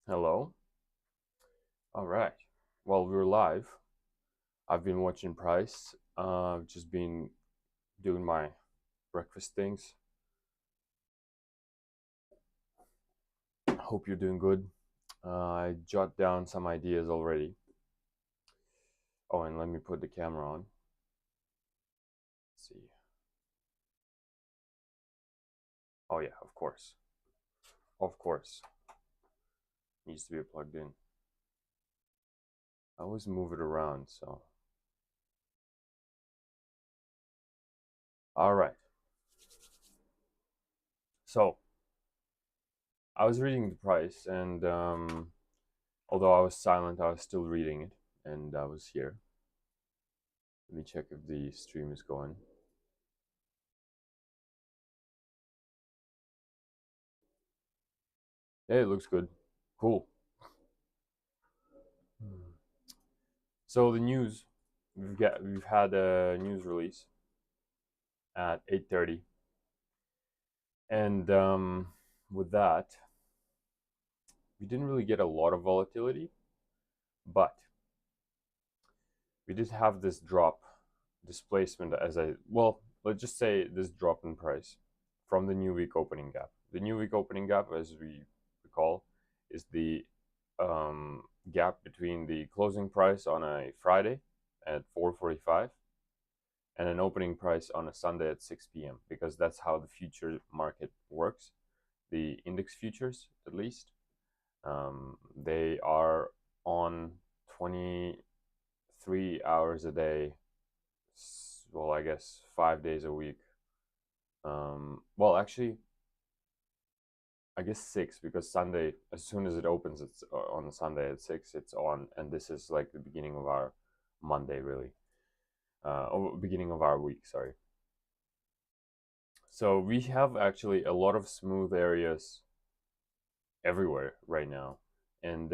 Hello. All right. Well, we're live. I've been watching Price. Just been doing my breakfast things. Hope you're doing good. I jot down some ideas already. Oh, and let me put the camera on. Let's see. Oh yeah, of course. Of course. Needs to be plugged in. I always move it around, so. All right. So, I was reading the Price, and although I was silent, I was still reading it, and I was here. Let me check if the stream is going. Yeah, it looks good. Cool. So the news, we've had a news release at 8:30, and with that, we didn't really get a lot of volatility, but we did have this drop displacement let's just say this drop in price from the new week opening gap. The new week opening gap, as we recall, is the gap between the closing price on a Friday at 4:45 and an opening price on a Sunday at 6 p.m. because that's how the future market works. The index futures, at least, they are on 23 hours a day. Well, I guess 5 days a week. Well, actually, I guess 6 because Sunday, as soon as it opens, it's on Sunday at 6. It's on, and this is like the beginning of our Monday, really. Beginning of our week. Sorry. So we have actually a lot of smooth areas everywhere right now. And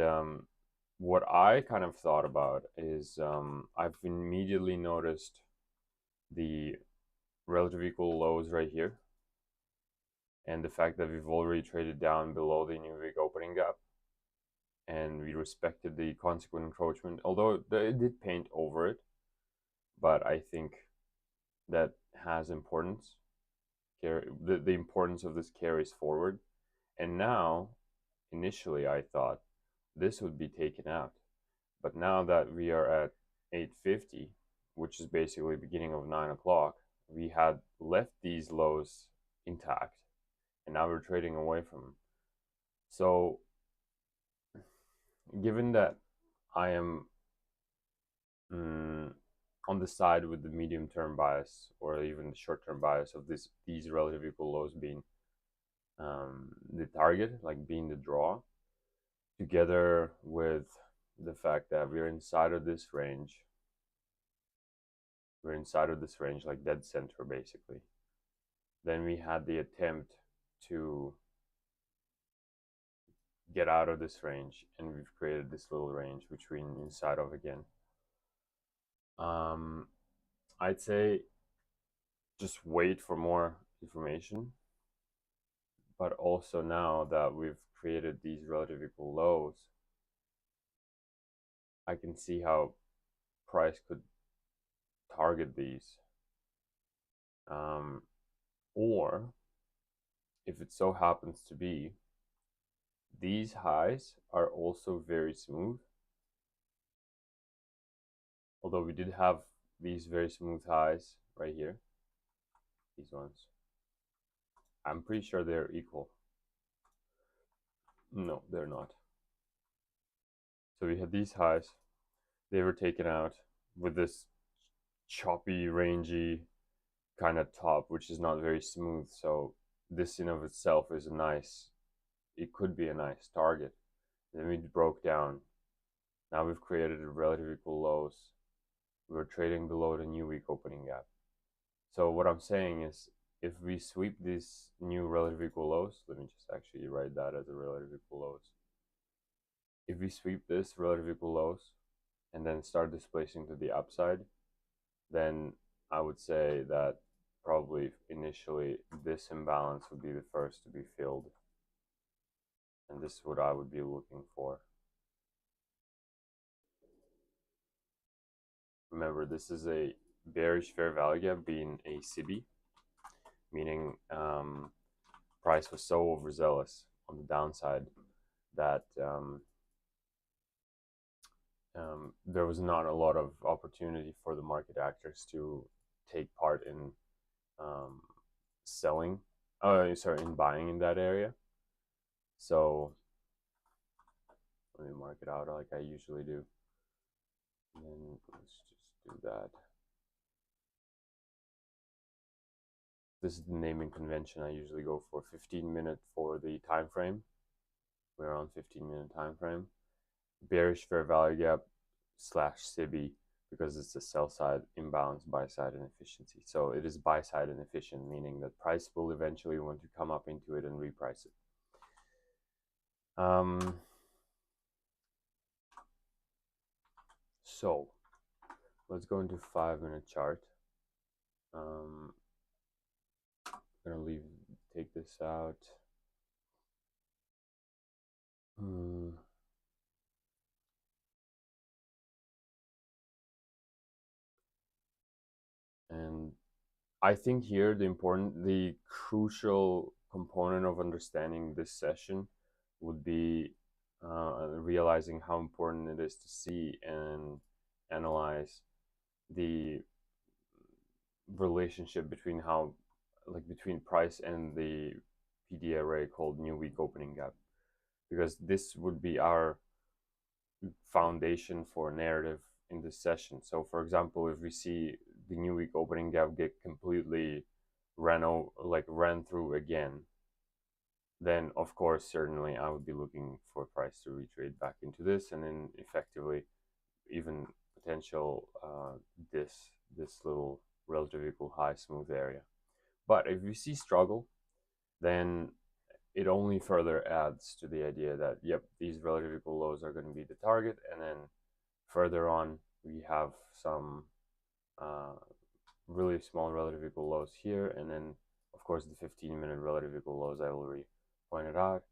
what I kind of thought about is I've immediately noticed the relative equal lows right here, and the fact that we've already traded down below the new week opening gap, and we respected the consequent encroachment, although it did paint over it, but I think that has importance. The importance of this carries forward. And now, initially, I thought this would be taken out. But now that we are at 8:50, which is basically beginning of 9 o'clock, we had left these lows intact, and now we're trading away from them. So, given that I am on the side with the medium-term bias or even the short-term bias of these relative equal lows being the target, like being the draw, together with the fact that we're inside of this range. We're inside of this range, like dead center, basically. Then we had the attempt to get out of this range, and we've created this little range, which we're inside of again. I'd say just wait for more information, but also now that we've created these relative equal lows, I can see how price could target these. Or if it so happens to be, these highs are also very smooth. Although we did have these very smooth highs right here, these ones. I'm pretty sure they're equal. No, they're not. So we had these highs. They were taken out with this choppy, rangy kind of top, which is not very smooth. So this in of itself is a nice, it could be a nice target. Then we broke down. Now we've created a relative equal lows. We're trading below the new week opening gap. So what I'm saying is, if we sweep these new relative equal lows, let me just actually write that as a relative equal lows. If we sweep this relative equal lows and then start displacing to the upside, then I would say that probably initially this imbalance would be the first to be filled. and this is what I would be looking for. Remember, this is a bearish fair value gap being a CB, meaning price was so overzealous on the downside that there was not a lot of opportunity for the market actors to take part in in buying in that area. So let me mark it out like I usually do. And then let's just do that. This is the naming convention I usually go for. 15-minute for the time frame. We're on 15-minute time frame. Bearish fair value gap / SIBI, because it's a sell side imbalance, buy side inefficiency. So it is buy side inefficient, meaning that price will eventually want to come up into it and reprice it. So let's go into 5-minute chart. I'm gonna take this out. And I think here the crucial component of understanding this session would be realizing how important it is to see and analyze the relationship between between price and the PD array called new week opening gap, because this would be our foundation for narrative in this session. So for example, if we see the new week opening gap get completely ran through again, then of course certainly I would be looking for price to retrade back into this, and then effectively even potential this little relative equal high smooth area. But if we see struggle, then it only further adds to the idea that, yep, these relative equal lows are going to be the target, and then further on we have some really small relative equal lows here, and then of course the 15-minute relative equal lows I already pointed out,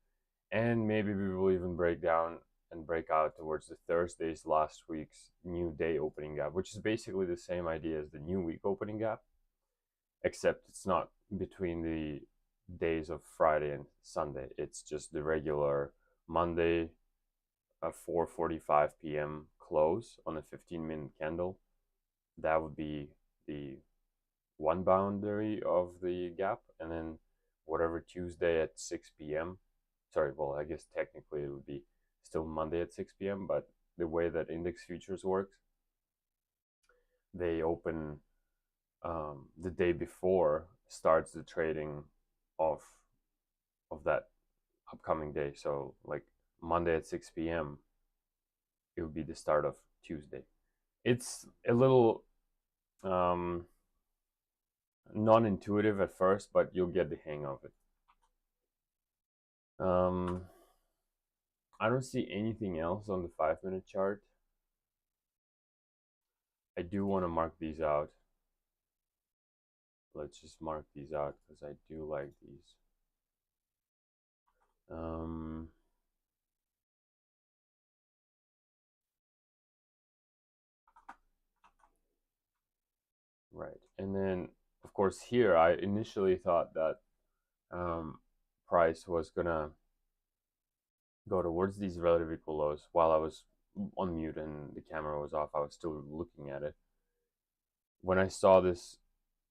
and maybe we will even break down and break out towards the Thursday's last week's new day opening gap, which is basically the same idea as the new week opening gap, except it's not between the days of Friday and Sunday. It's just the regular Monday 4:45 p.m. close on a 15-minute candle. That would be the one boundary of the gap, and then whatever Tuesday at 6 p.m. Sorry, well, I guess technically it would be still Monday at 6 p.m., but the way that index futures works, they open the day before starts the trading of that upcoming day. So like Monday at 6 p.m. it would be the start of Tuesday. It's a little non-intuitive at first, but you'll get the hang of it. I don't see anything else on the 5-minute chart. I do want to mark these out. Let's just mark these out because I do like these. Right, and then of course here I initially thought that price was gonna go towards these relative equal lows. While I was on mute and the camera was off, I was still looking at it. When I saw this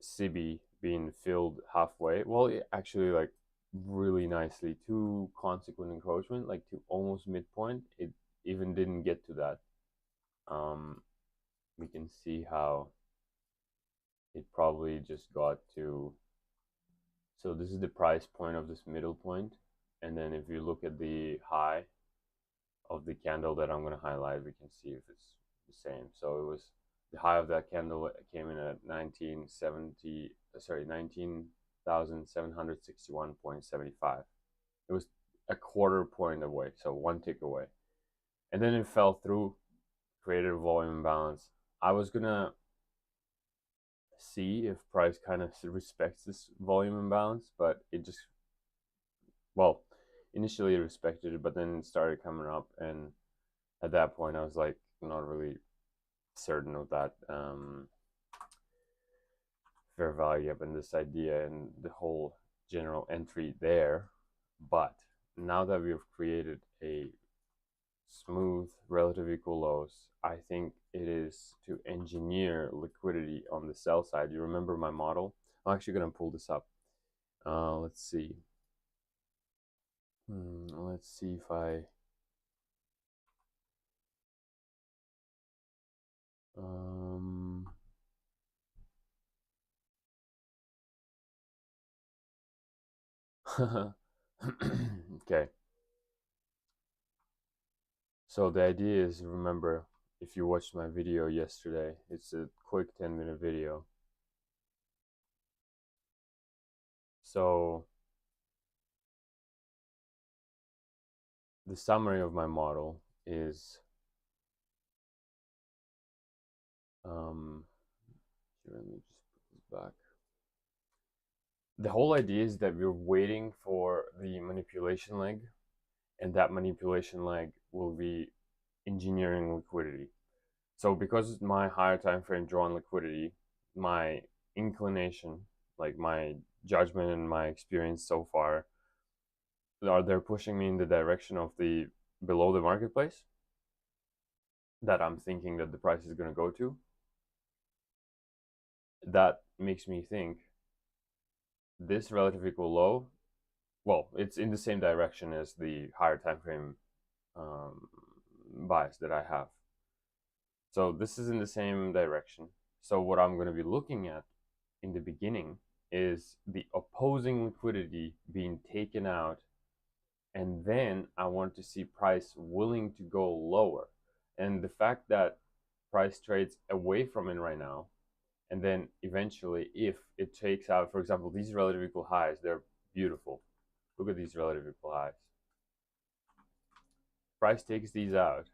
CB being filled halfway, well, it actually like really nicely to consequent encroachment, like to almost midpoint. It even didn't get to that. We can see how it probably just got to, so this is the price point of this middle point, and then if you look at the high of the candle that I'm going to highlight, we can see if it's the same. So it was the high of that candle came in at 19,761.75. It was a quarter point away, so one tick away, and then it fell through, created a volume imbalance. I was gonna see if price kind of respects this volume imbalance, but it just, well, initially respected it, but then it started coming up, and at that point I was like not really certain of that fair value gap and this idea and the whole general entry there. But now that we've created a smooth relative equal lows, I think it is to engineer liquidity on the sell side. You remember my model? I'm actually going to pull this up. Let's see. Let's see if I okay. So the idea is, remember, if you watched my video yesterday, it's a quick 10-minute video. So the summary of my model is here, let me just put this back. The whole idea is that we're waiting for the manipulation leg, and that manipulation leg will be engineering liquidity. So because my higher time frame drawn liquidity, my inclination, like my judgment and my experience so far, they're pushing me in the direction of the below the marketplace that I'm thinking that the price is going to go to. That makes me think this relative equal low, well, it's in the same direction as the higher time frame bias that I have. So this is in the same direction. So what I'm going to be looking at in the beginning is the opposing liquidity being taken out, and then I want to see price willing to go lower. And the fact that price trades away from it right now, and then eventually if it takes out, for example, these relative equal highs, they're beautiful. Look at these relative equal highs. Price takes these out.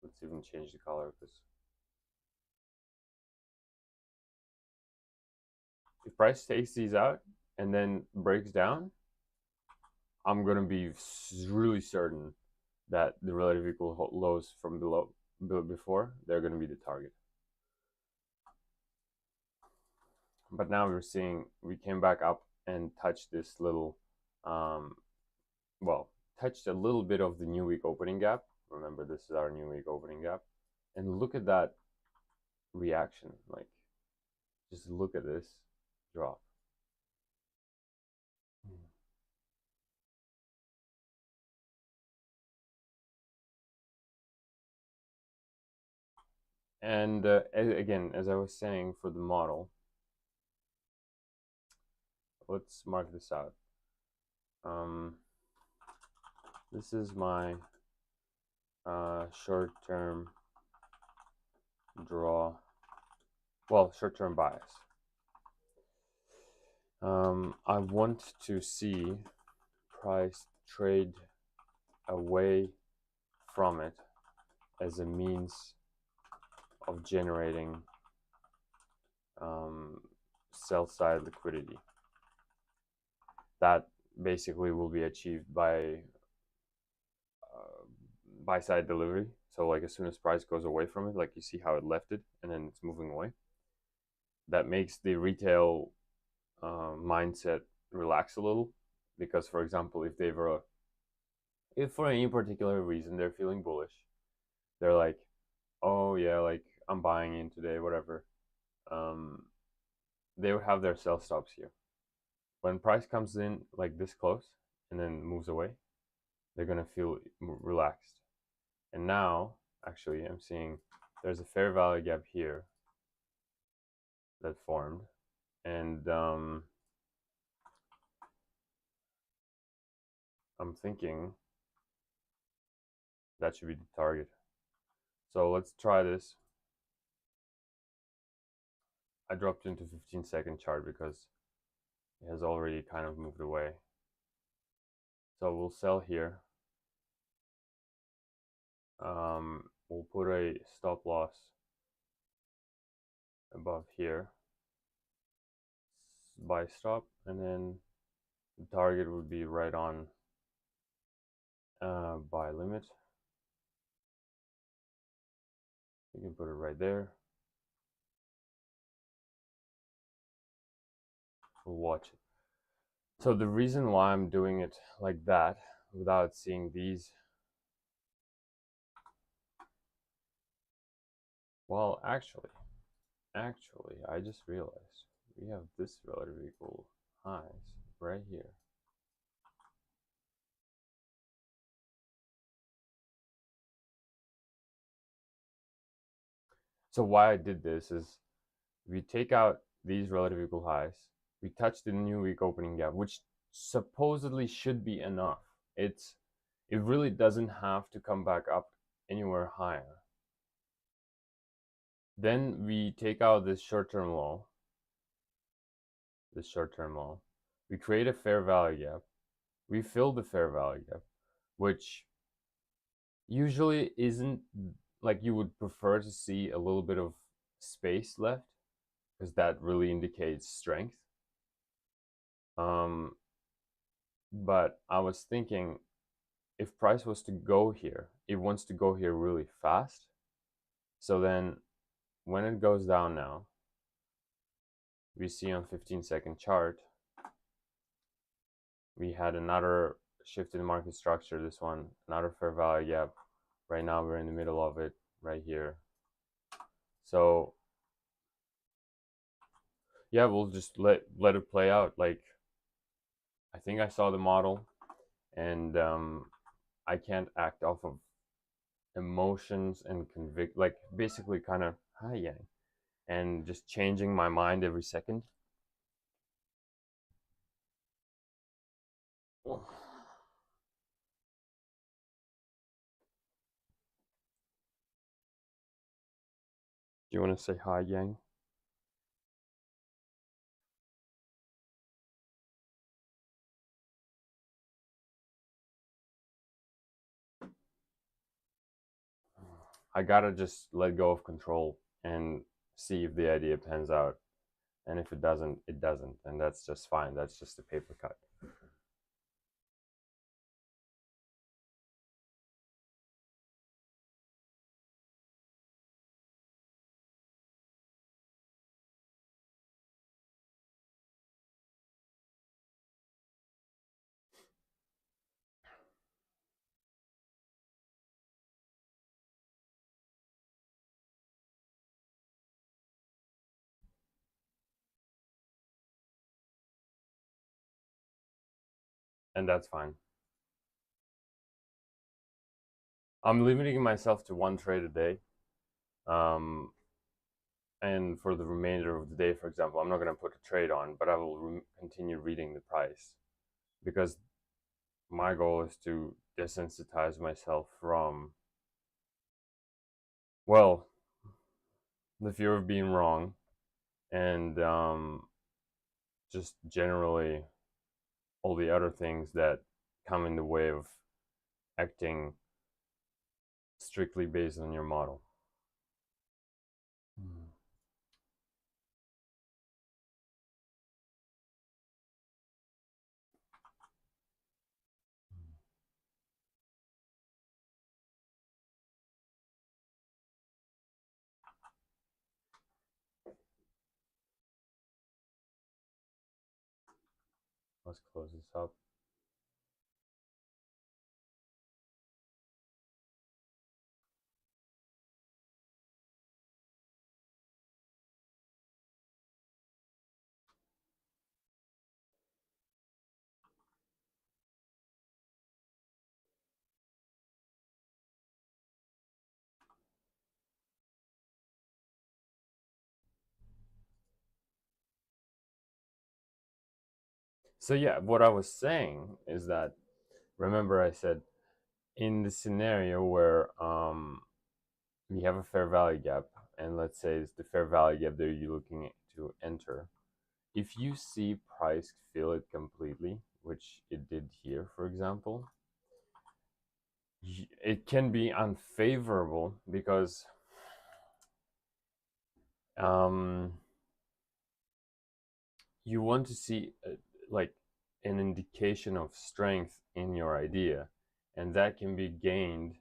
Let's even change the color of this. If price takes these out and then breaks down, I'm going to be really certain that the relative equal lows from before, they're going to be the target. But now we're seeing we came back up and touched this little, well, touched a little bit of the new week opening gap. Remember, this is our new week opening gap. And look at that reaction. Like, just look at this drop. And again, as I was saying, for the model, let's mark this out. This is my short-term draw, well, short-term bias. I want to see price trade away from it as a means of generating sell-side liquidity. That basically will be achieved by buy-side delivery. So like as soon as price goes away from it, like you see how it left it and then it's moving away, that makes the retail mindset relax a little. Because for example, if for any particular reason they're feeling bullish, they're like, oh yeah, like I'm buying in today, whatever, they would have their sell stops here. When price comes in like this close and then moves away, they're gonna feel relaxed. And now, actually, I'm seeing there's a fair value gap here that formed, and I'm thinking that should be the target. So let's try this. I dropped into 15-second chart because it has already kind of moved away. So we'll sell here. We'll put a stop loss above here. buy stop, and then the target would be right on buy limit. You can put it right there. We'll watch it. So the reason why I'm doing it like that without seeing these, well, actually, I just realized we have this relative equal highs right here. So why I did this is, we take out these relative equal highs, we touch the new week opening gap, which supposedly should be enough. It really doesn't have to come back up anywhere higher. Then we take out this short-term low, we create a fair value gap, we fill the fair value gap, which usually isn't, like, you would prefer to see a little bit of space left, because that really indicates strength. But I was thinking, if price was to go here, it wants to go here really fast. So then when it goes down now, we see on 15-second chart, we had another shift in market structure, this one, another fair value gap. Right now we're in the middle of it right here. So yeah, we'll just let it play out. Like, I think I saw the model, and I can't act off of emotions and convict, like basically kind of hi yang, and just changing my mind every second. Do you want to say hi, Yang? I gotta just let go of control and see if the idea pans out. And if it doesn't, it doesn't. And that's just fine. That's just a paper cut. And that's fine. I'm limiting myself to one trade a day. And for the remainder of the day, for example, I'm not going to put a trade on, but I will continue reading the price, because my goal is to desensitize myself from, well, the fear of being wrong, and just generally all the other things that come in the way of acting strictly based on your model. Let's close this up. So yeah, what I was saying is that, remember I said, in the scenario where we have a fair value gap, and let's say it's the fair value gap that you're looking to enter, if you see price fill it completely, which it did here, for example, it can be unfavorable, because you want to see like an indication of strength in your idea, and that can be gained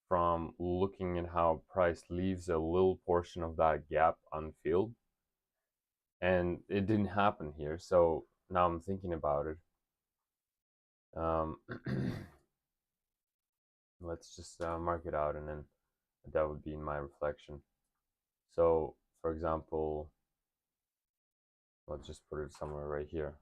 from looking at how price leaves a little portion of that gap unfilled. And it didn't happen here, so now I'm thinking about it. Let's just mark it out, and then that would be my reflection. So for example, let's just put it somewhere right here.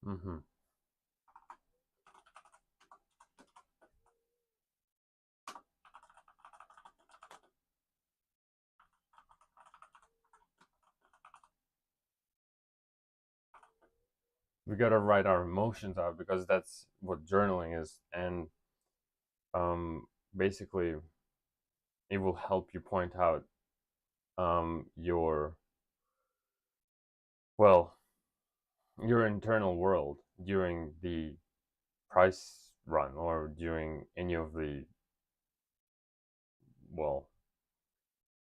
Mm-hmm. We gotta write our emotions out, because that's what journaling is. And basically it will help you point out your, well, your internal world during the price run, or during any of the, well,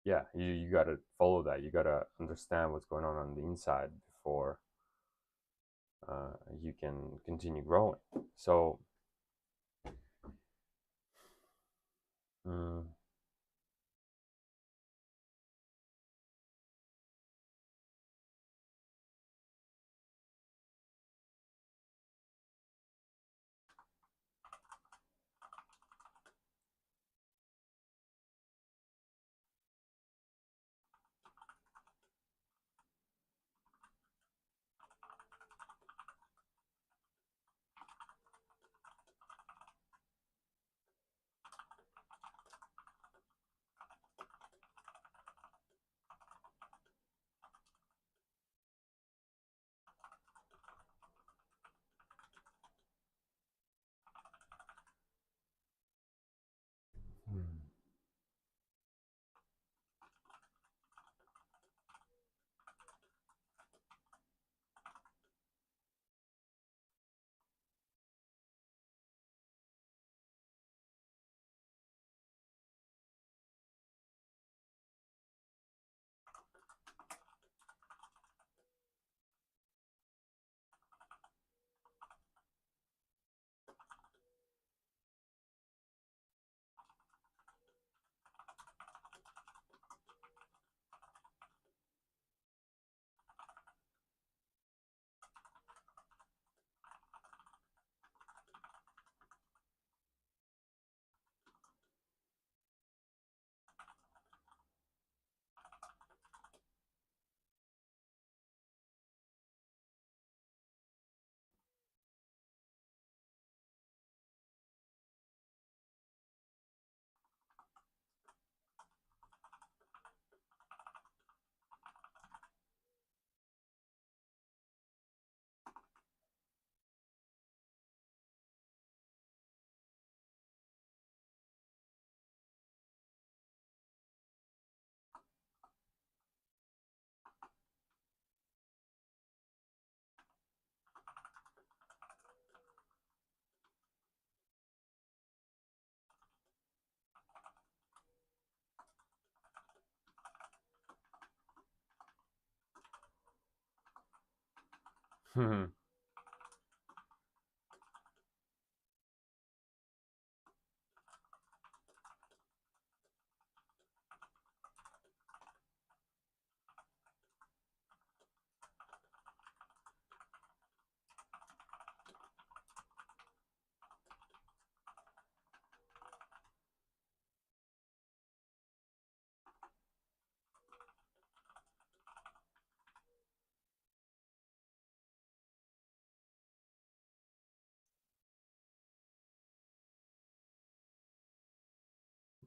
yeah, you gotta follow that. You gotta understand what's going on the inside before you can continue growing. So mm,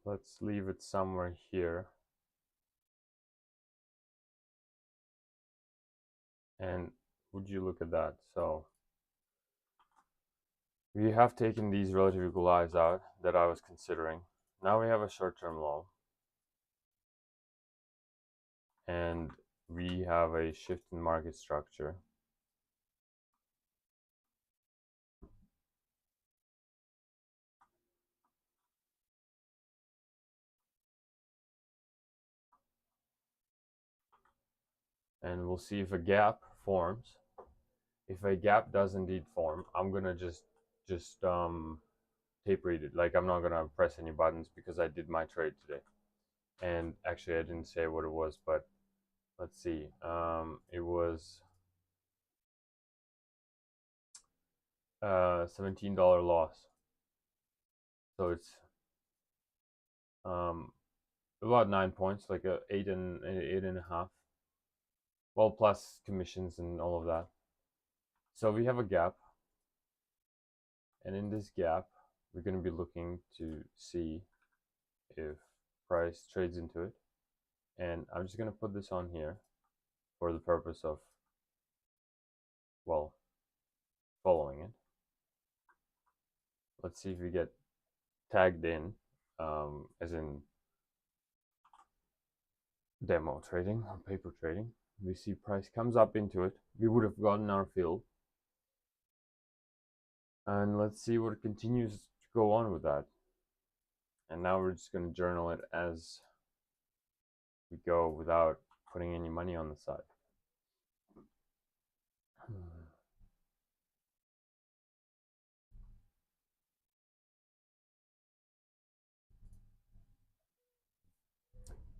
Let's leave it somewhere here. And would you look at that? So we have taken these relative equal highs out that I was considering. Now we have a short-term low. And we have a shift in market structure. And we'll see if a gap forms. If a gap does indeed form, I'm gonna just tape read it. Like, I'm not gonna press any buttons because I did my trade today. And actually I didn't say what it was, but let's see. It was $17 loss. So it's about 9 points, like a eight and a half. Well, plus commissions and all of that. So we have a gap, and in this gap, we're going to be looking to see if price trades into it. And I'm just going to put this on here for the purpose of, well, following it. Let's see if we get tagged in, as in demo trading or paper trading. We see price comes up into it. We would have gotten our fill. And let's see what continues to go on with that. And now we're just going to journal it as we go without putting any money on the side.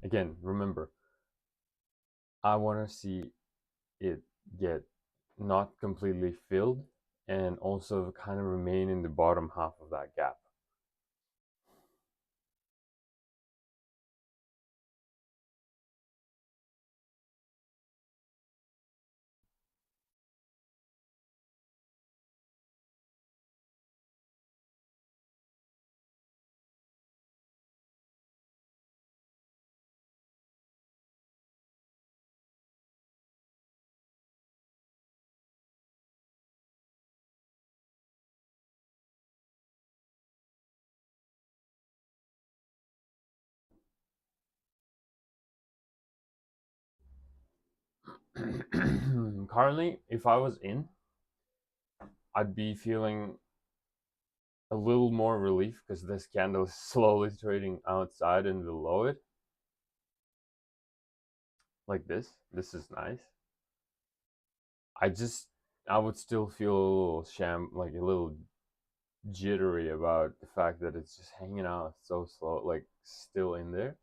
Again, remember, I want to see it get not completely filled and also kind of remain in the bottom half of that gap. Currently, if I was in, I'd be feeling a little more relief because this candle is slowly trading outside and below it. Like this. This is nice. I would still feel a little like a little jittery about the fact that it's just hanging out so slow, like still in there.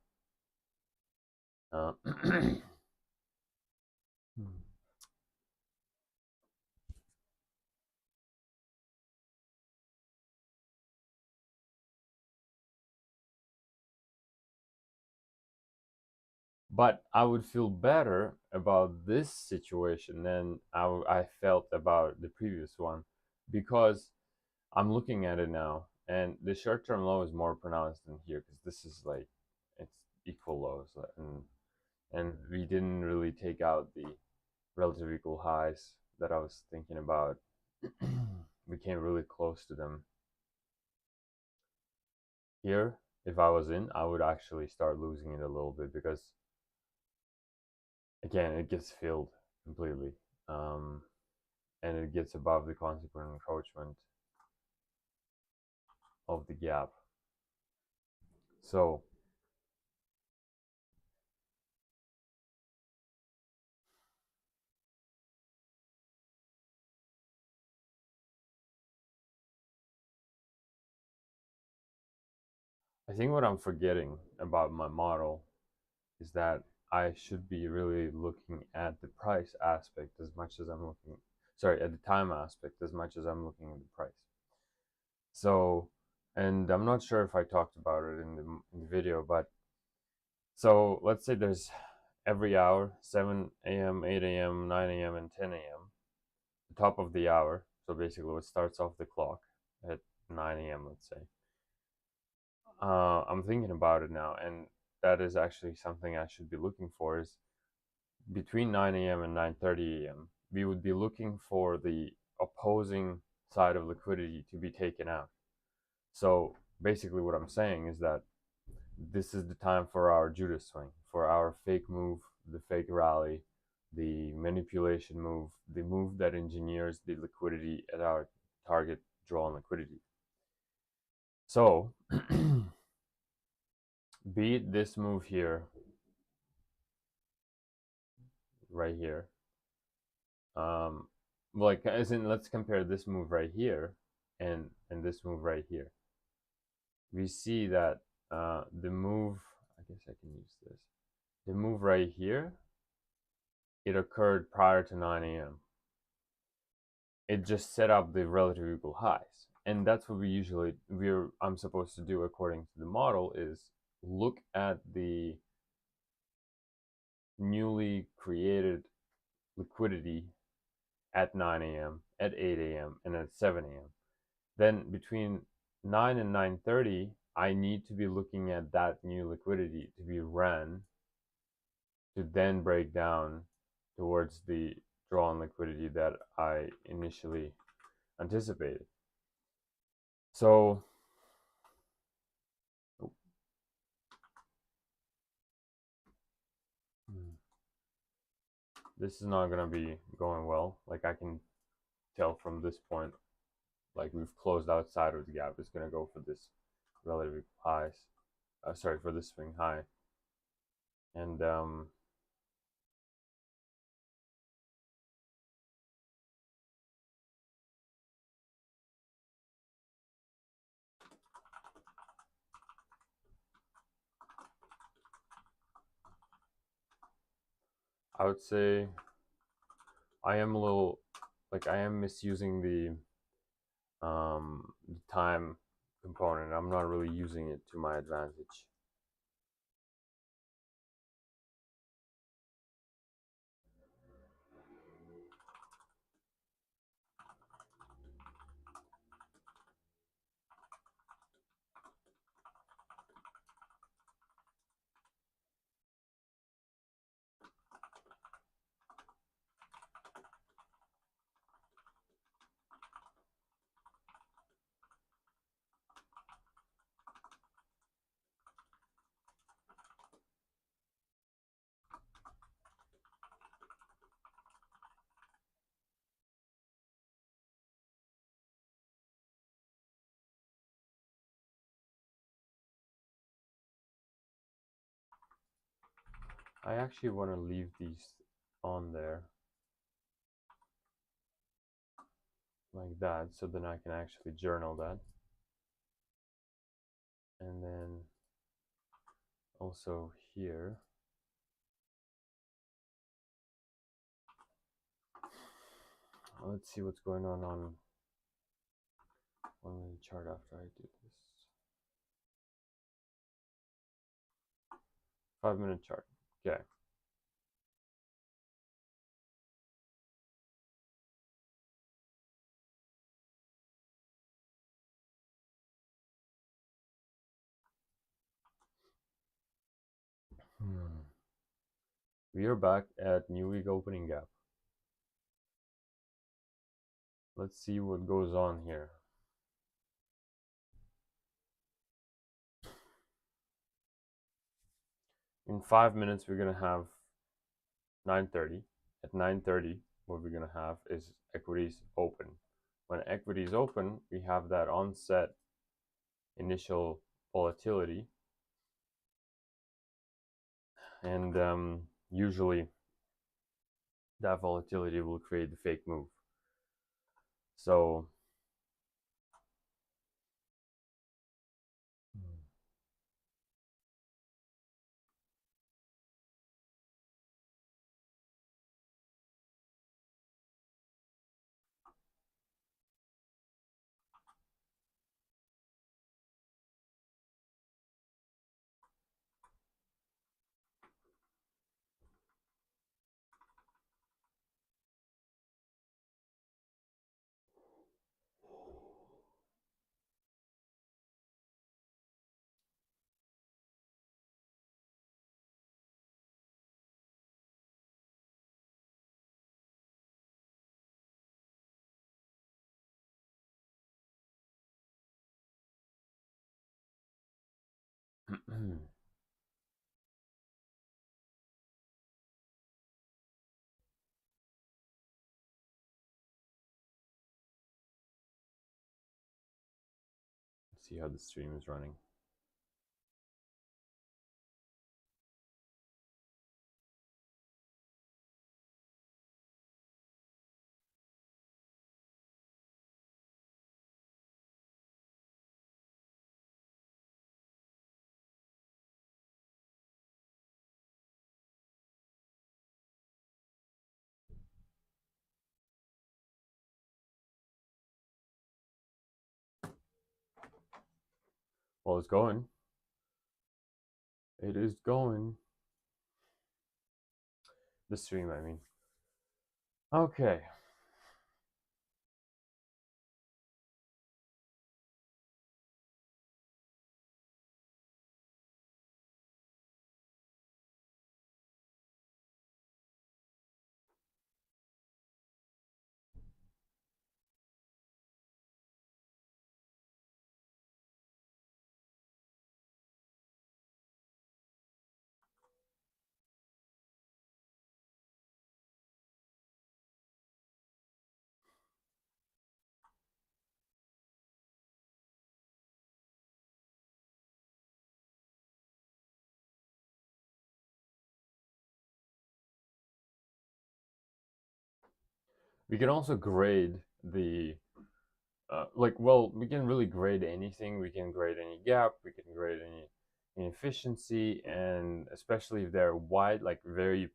But I would feel better about this situation than I felt about the previous one, because I'm looking at it now, and the short-term low is more pronounced than here because this is like it's equal lows, and we didn't really take out the relative equal highs that I was thinking about. We came really close to them. Here, if I was in, I would actually start losing it a little bit because, again, it gets filled completely, and it gets above the consequent encroachment of the gap. So I think what I'm forgetting about my model is that I should be really looking at the price aspect as much as I'm looking, sorry, at the time aspect as much as I'm looking at the price. So, and I'm not sure if I talked about it in the video, but so let's say there's every hour, 7 a.m., 8 a.m., 9 a.m., and 10 a.m., the top of the hour. So basically, what starts off the clock at 9 a.m., let's say. I'm thinking about it now, and that is actually something I should be looking for. Is between 9 a.m. and 9:30 a.m., we would be looking for the opposing side of liquidity to be taken out. So basically, what I'm saying is that this is the time for our Judas swing, for our fake move, the fake rally, the manipulation move, the move that engineers the liquidity at our target drawn liquidity. So, be it this move here, right here, like as in, let's compare this move right here and this move right here. We see that the move, I guess I can use this, the move right here, it occurred prior to 9 a.m. It just set up the relative equal highs, and that's what I'm supposed to do according to the model, is look at the newly created liquidity at 9 a.m., at 8 a.m., and at 7 a.m. Then between 9 and 9:30, I need to be looking at that new liquidity to be ran to then break down towards the drawn liquidity that I initially anticipated. So this is not going to be going well. Like I can tell from this point, like we've closed outside of the gap. It's going to go for this relative highs. Sorry, for this swing high. And I would say I am a little, like I am misusing the time component. I'm not really using it to my advantage. I actually want to leave these on there like that, so then I can actually journal that. And then also here, let's see what's going on the chart after I do this. 5-minute chart. Okay. We are back at new week opening gap. Let's see what goes on here. In 5 minutes, we're going to have 9:30. At 9:30, what we're going to have is equities open. When equities open, we have that onset initial volatility. And usually that volatility will create the fake move. So See how the stream is running. Well, it's going. It is going. The stream, I mean. Okay. We can also grade the we can really grade anything. We can grade any gap. We can grade any inefficiency, and especially if they're wide, like very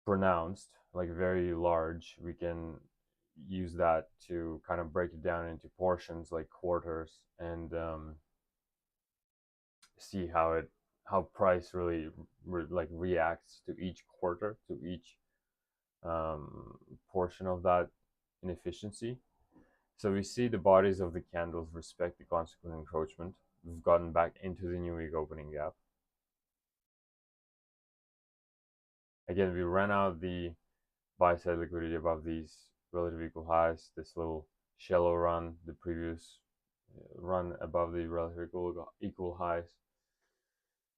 pronounced, like very large, we can use that to kind of break it down into portions like quarters and see how price really reacts to each quarter, to each portion of that inefficiency. So we see the bodies of the candles respect the consequent encroachment. We've gotten back into the new week opening gap. Again, we ran out the buy side liquidity above these relative equal highs. This little shallow run, the previous run above the relative equal highs.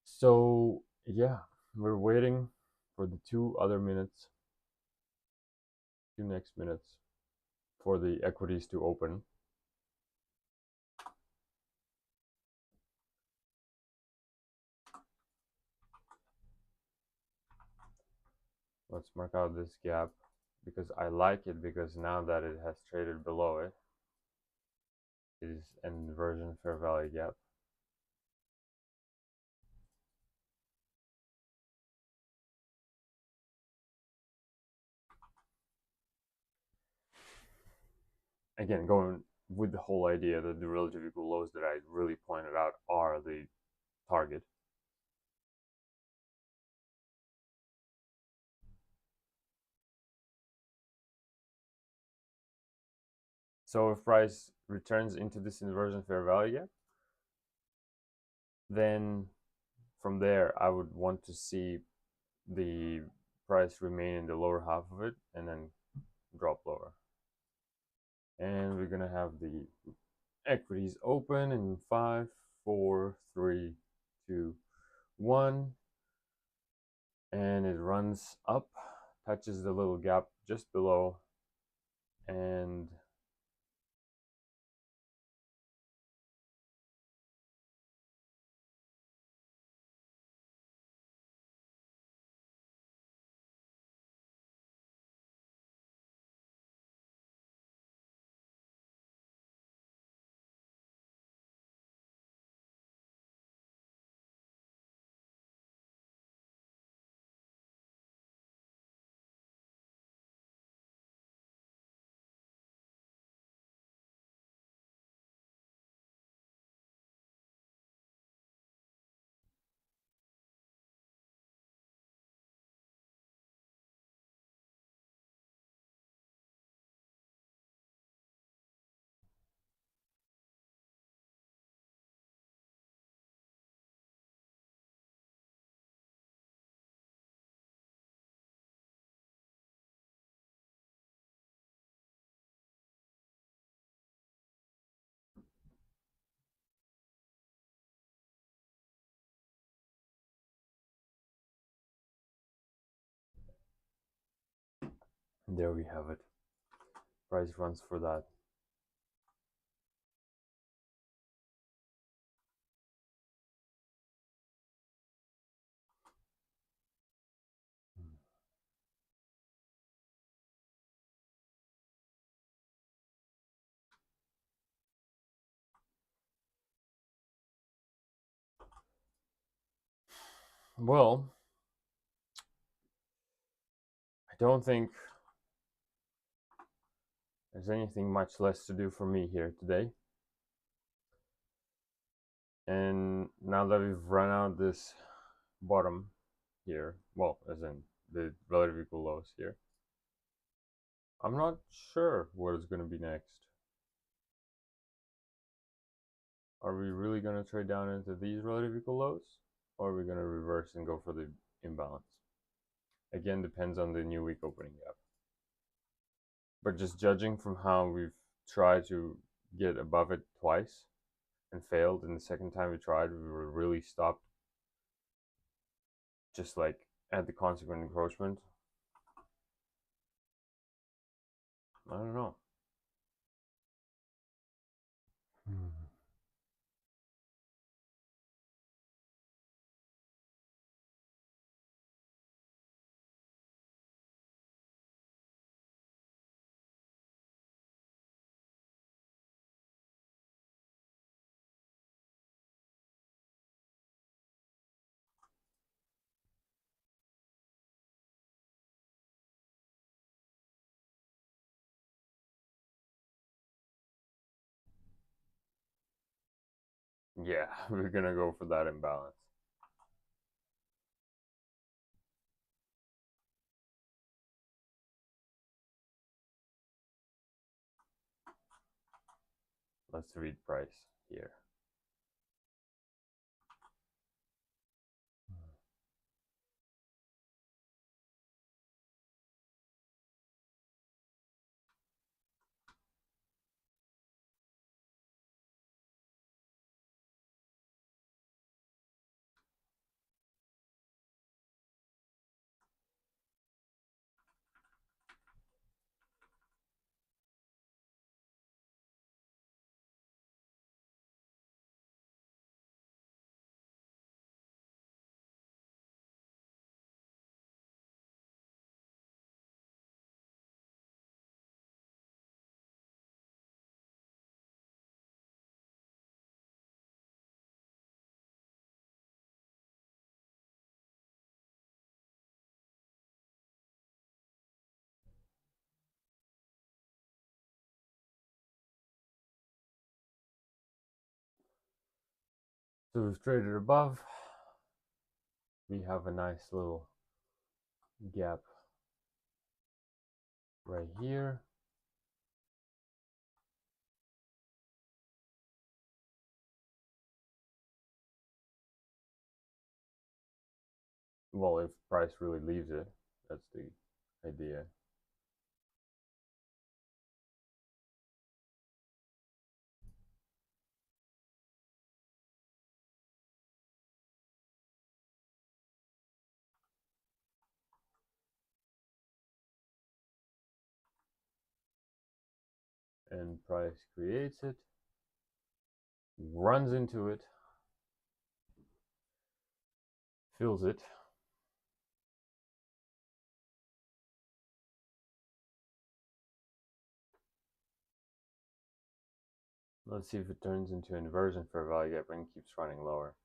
So yeah, we're waiting for the two next minutes for the equities to open. Let's mark out this gap because I like it, because now that it has traded below it, it is an inversion fair value gap. Again, going with the whole idea that the relative equal lows that I really pointed out are the target. So if price returns into this inversion fair value gap, then from there I would want to see the price remain in the lower half of it and then drop lower. And we're gonna have the equities open in 5, 4, 3, 2, 1, and it runs up, touches the little gap just below, and there we have it. Price runs for that. Well, I don't think there's anything much less to do for me here today. And now that we've run out this bottom here, well, as in the relative equal lows here, I'm not sure what is going to be next. Are we really going to trade down into these relative equal lows? Or are we going to reverse and go for the imbalance? Again, depends on the new week opening gap. But just judging from how we've tried to get above it twice and failed, and the second time we tried, we were really stopped just like at the consequent encroachment. I don't know. Yeah, we're gonna go for that imbalance. Let's read price here. So we've traded above. We have a nice little gap right here. Well, if price really leaves it, that's the idea. And price creates it, runs into it, fills it. Let's see if it turns into an inversion for a value gap and keeps running lower.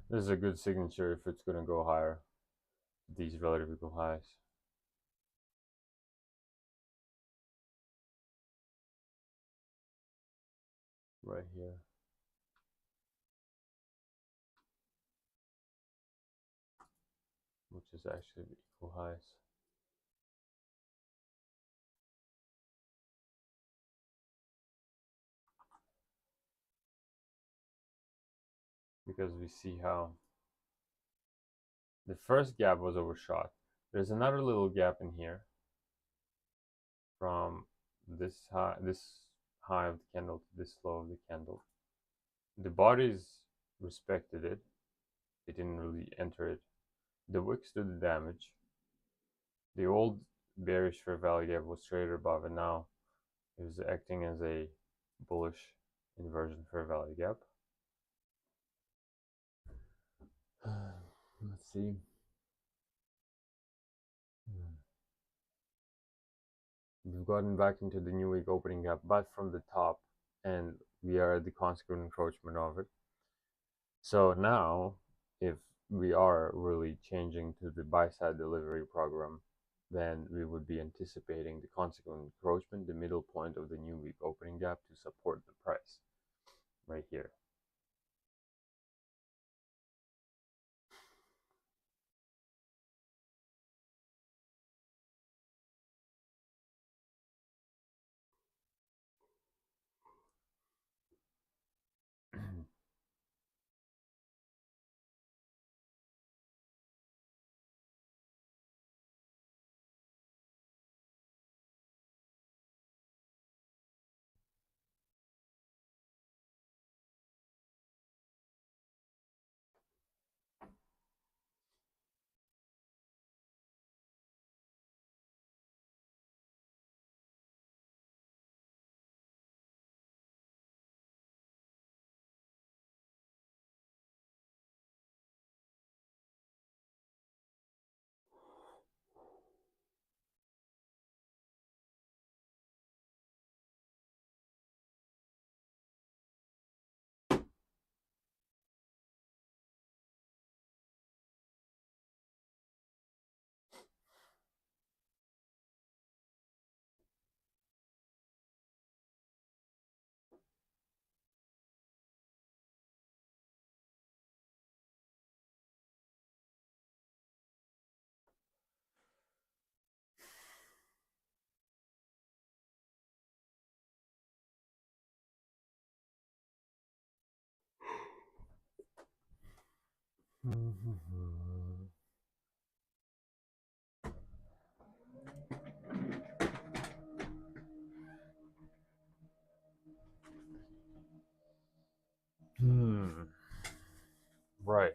This is a good signature if it's going to go higher. These relative equal highs. Right here. Which is actually the equal highs. Because we see how the first gap was overshot. There's another little gap in here from this high of the candle to this low of the candle. The bodies respected it. They didn't really enter it. The wicks did the damage. The old bearish fair value gap was traded above, and now it was acting as a bullish inversion fair value gap. Let's see. We've gotten back into the new week opening gap, but from the top, and we are at the consequent encroachment of it. So now, if we are really changing to the buy-side delivery program, then we would be anticipating the consequent encroachment, the middle point of the new week opening gap, to support the price right here. Right.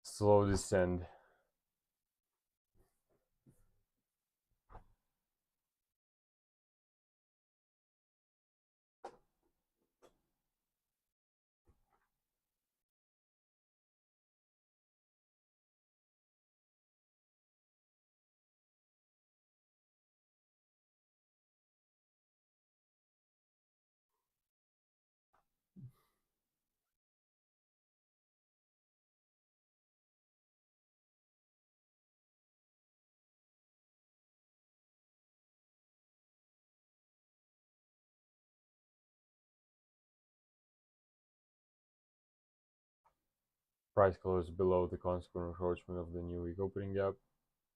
Slow descend. Price closed below the consequent encroachment of the new week opening gap,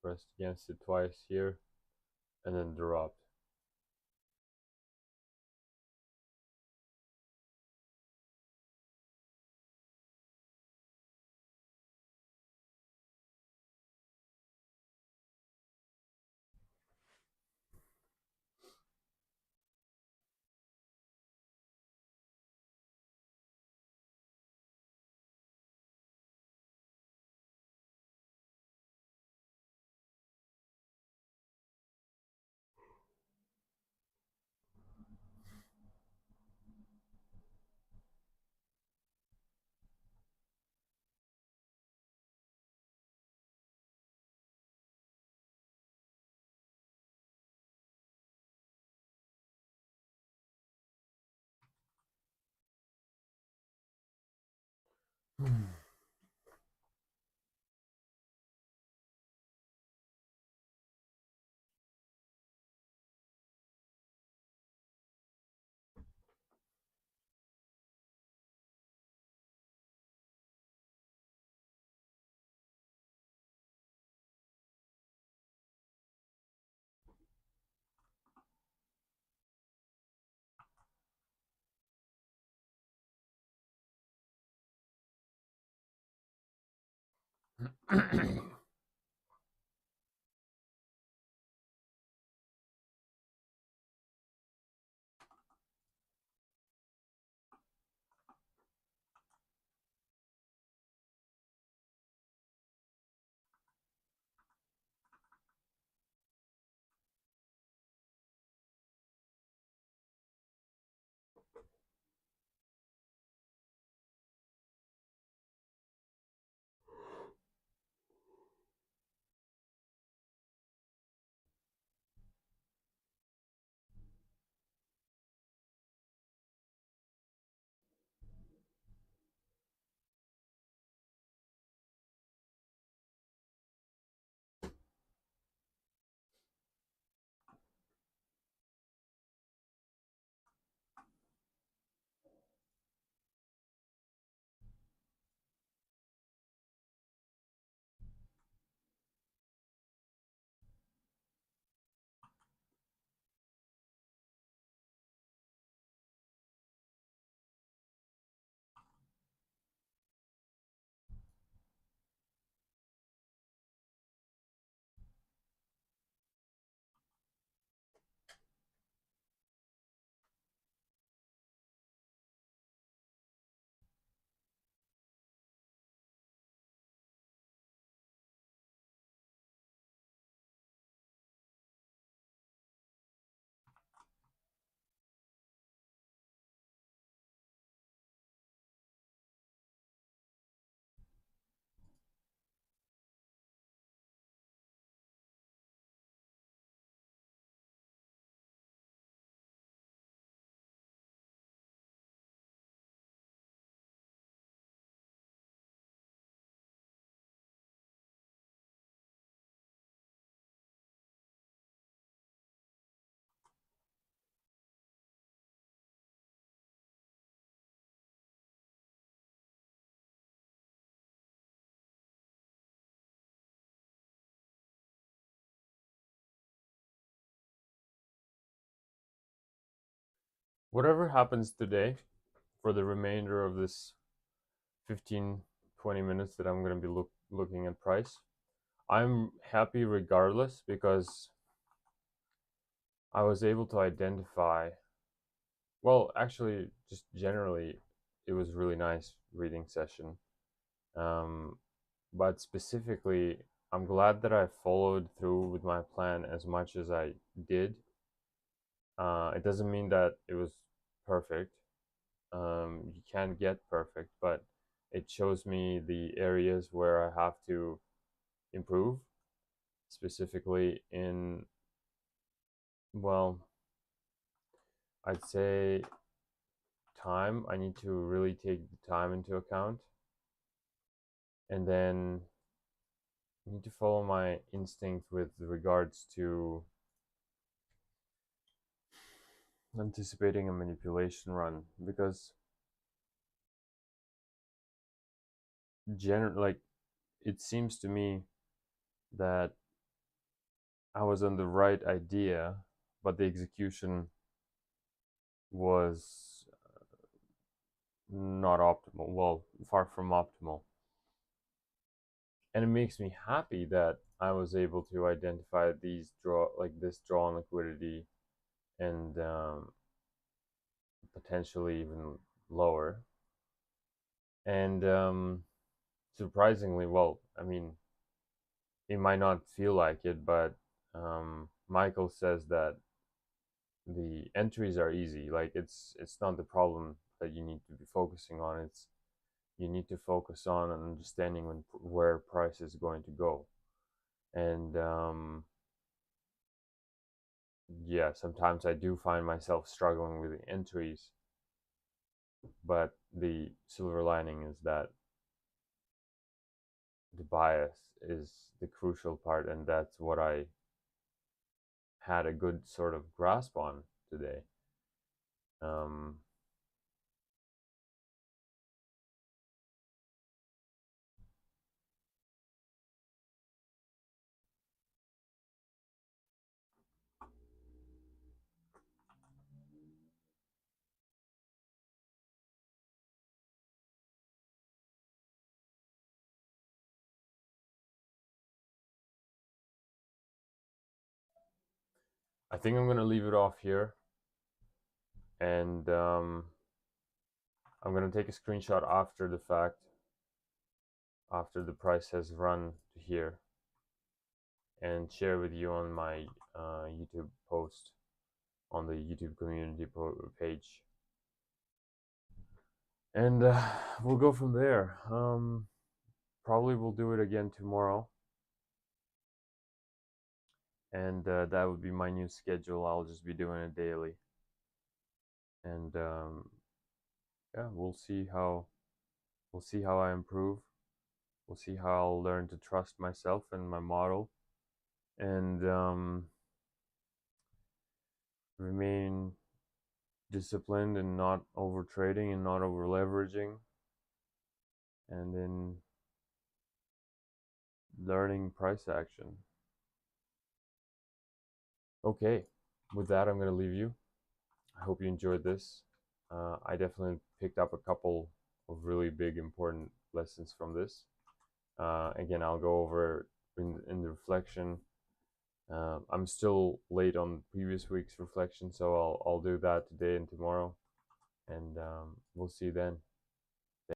pressed against it twice here, and then dropped. Whatever happens today, for the remainder of this 15, 20 minutes that I'm going to be looking at price, I'm happy regardless because I was able to identify, well, actually, just generally, it was really nice reading session. But specifically, I'm glad that I followed through with my plan as much as I did. It doesn't mean that it was perfect. You can't get perfect, but it shows me the areas where I have to improve, specifically in, well, I'd say time. I need to really take the time into account, and then I need to follow my instinct with regards to anticipating a manipulation run, because like it seems to me that I was on the right idea, but the execution was not optimal. Well, far from optimal. And it makes me happy that I was able to identify these this draw on liquidity, and potentially even lower. And surprisingly, well, I mean, it might not feel like it, but Michael says that the entries are easy. Like it's not the problem that you need to be focusing on. It's you need to focus on understanding where price is going to go. And yeah, sometimes I do find myself struggling with the entries, but the silver lining is that the bias is the crucial part, and that's what I had a good sort of grasp on today. Um, I think I'm gonna leave it off here, and I'm gonna take a screenshot after the fact, after the price has run to here, and share with you on my YouTube post on the YouTube community page, and we'll go from there. Probably we'll do it again tomorrow, and that would be my new schedule. I'll just be doing it daily, and yeah, we'll see how I improve. We'll see how I'll learn to trust myself and my model, and remain disciplined and not over trading and not over leveraging, and then learning price action. Okay, with that, I'm going to leave you. I hope you enjoyed this. I definitely picked up a couple of really big, important lessons from this. Again, I'll go over in the reflection. I'm still late on previous week's reflection, so I'll do that today and tomorrow, and we'll see you then.